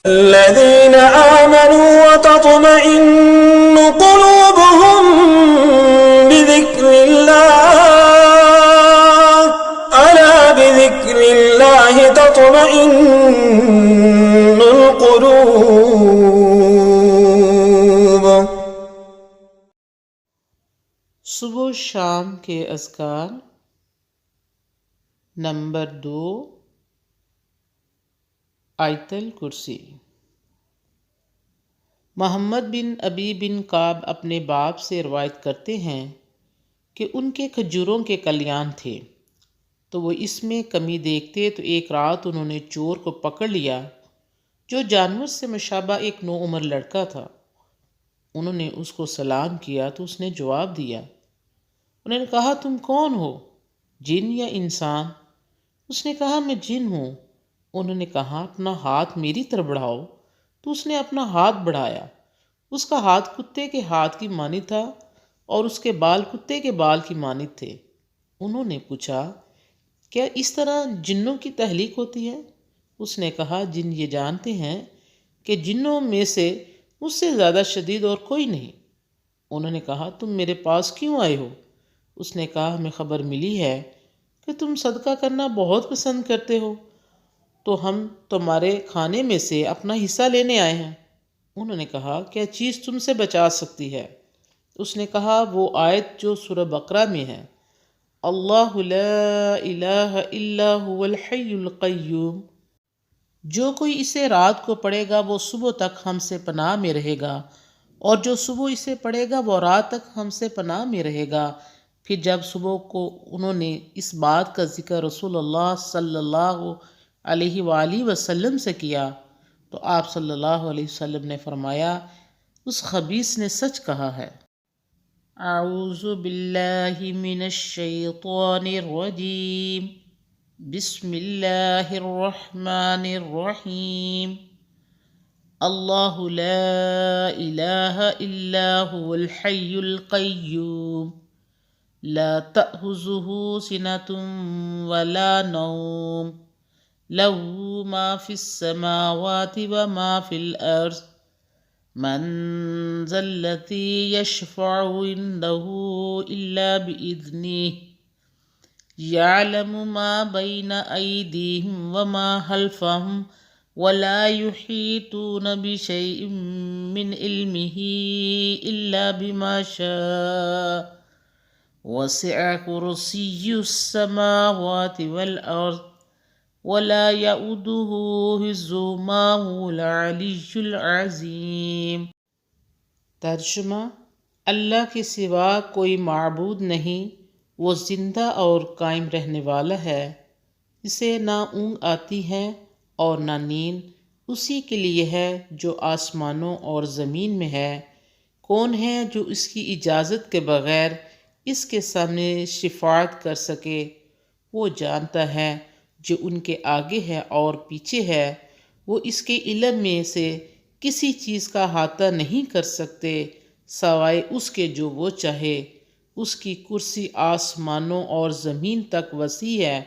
الذين آمنوا وتطمئن قلوبهم بذكر الله ألا بذكر الله تطمئن القلوب۔ صبح و شام کے اذکار۔ نمبر 2، آیت الکرسی۔ محمد بن ابی بن کعب اپنے باپ سے روایت کرتے ہیں کہ ان کے کھجوروں کے کلیان تھے، تو وہ اس میں کمی دیکھتے تو ایک رات انہوں نے چور کو پکڑ لیا جو جانور سے مشابہ ایک نوعمر لڑکا تھا۔ انہوں نے اس کو سلام کیا تو اس نے جواب دیا۔ انہوں نے کہا، تم کون ہو، جن یا انسان؟ اس نے کہا، میں جن ہوں۔ انہوں نے کہا، اپنا ہاتھ میری طرف بڑھاؤ۔ تو اس نے اپنا ہاتھ بڑھایا، اس کا ہاتھ کتے کے ہاتھ کی مانند تھا اور اس کے بال کتے کے بال کی مانند تھے۔ انہوں نے پوچھا، کیا اس طرح جنوں کی تخلیق ہوتی ہے؟ اس نے کہا، جن یہ جانتے ہیں کہ جنوں میں سے مجھ سے زیادہ شدید اور کوئی نہیں۔ انہوں نے کہا، تم میرے پاس کیوں آئے ہو؟ اس نے کہا، ہمیں خبر ملی ہے کہ تم صدقہ کرنا بہت پسند کرتے ہو، تو ہم تمہارے کھانے میں سے اپنا حصہ لینے آئے ہیں۔ انہوں نے کہا، کیا چیز تم سے بچا سکتی ہے؟ اس نے کہا، وہ آیت جو سورہ بقرہ میں ہے، اللہ لا الہ الا هو الحی القیوم۔ جو کوئی اسے رات کو پڑھے گا وہ صبح تک ہم سے پناہ میں رہے گا، اور جو صبح اسے پڑھے گا وہ رات تک ہم سے پناہ میں رہے گا۔ پھر جب صبح کو انہوں نے اس بات کا ذکر رسول اللہ صلی اللہ علیہ وآلہ وسلم سے کیا تو آپ صلی اللہ علیہ وسلم نے فرمایا، اس خبیث نے سچ کہا ہے۔ اعوذ باللہ من الشیطان الرجیم، بسم اللہ الرحمن الرحیم۔ اللہ لا الہ الا هو الحی القیوم، لا تأخذہ سنۃ ولا نوم، له ما في السماوات وما في الأرض، من ذا الذي يشفع عنده إلا بإذنه، يعلم ما بين أيديهم وما خلفهم ولا يحيطون بشيء من علمه إلا بما شاء، وسع كرسيه السماوات والأرض ولا يؤوده حفظهما وهو العلی العظیم۔ ترجمہ، اللہ کے سوا کوئی معبود نہیں، وہ زندہ اور قائم رہنے والا ہے، اسے نہ اونگ آتی ہے اور نہ نیند، اسی کے لیے ہے جو آسمانوں اور زمین میں ہے۔ کون ہے جو اس کی اجازت کے بغیر اس کے سامنے شفاعت کر سکے؟ وہ جانتا ہے جو ان کے آگے ہے اور پیچھے ہے، وہ اس کے علم میں سے کسی چیز کا احاطہ نہیں کر سکتے سوائے اس کے جو وہ چاہے۔ اس کی کرسی آسمانوں اور زمین تک وسیع ہے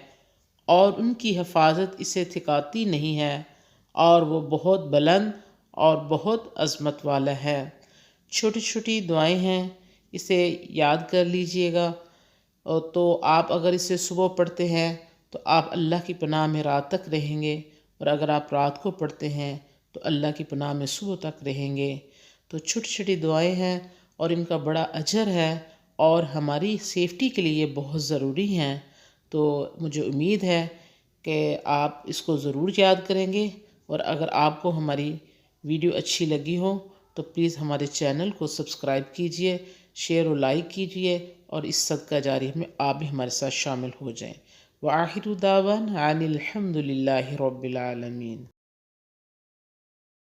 اور ان کی حفاظت اسے تھکاتی نہیں ہے، اور وہ بہت بلند اور بہت عظمت والا ہے۔ چھوٹی چھوٹی دعائیں ہیں، اسے یاد کر لیجئے گا، تو آپ اگر اسے صبح پڑھتے ہیں تو آپ اللہ کی پناہ میں رات تک رہیں گے، اور اگر آپ رات کو پڑھتے ہیں تو اللہ کی پناہ میں صبح تک رہیں گے۔ تو چھوٹی چھوٹی دعائیں ہیں اور ان کا بڑا اجر ہے اور ہماری سیفٹی کے لیے بہت ضروری ہیں۔ تو مجھے امید ہے کہ آپ اس کو ضرور یاد کریں گے، اور اگر آپ کو ہماری ویڈیو اچھی لگی ہو تو پلیز ہمارے چینل کو سبسکرائب کیجئے، شیئر و لائک کیجئے، اور اس صدقہ جاریہ میں آپ بھی ہمارے ساتھ شامل ہو جائیں۔ وآخر دعوانا ان الحمد للہ رب العالمین۔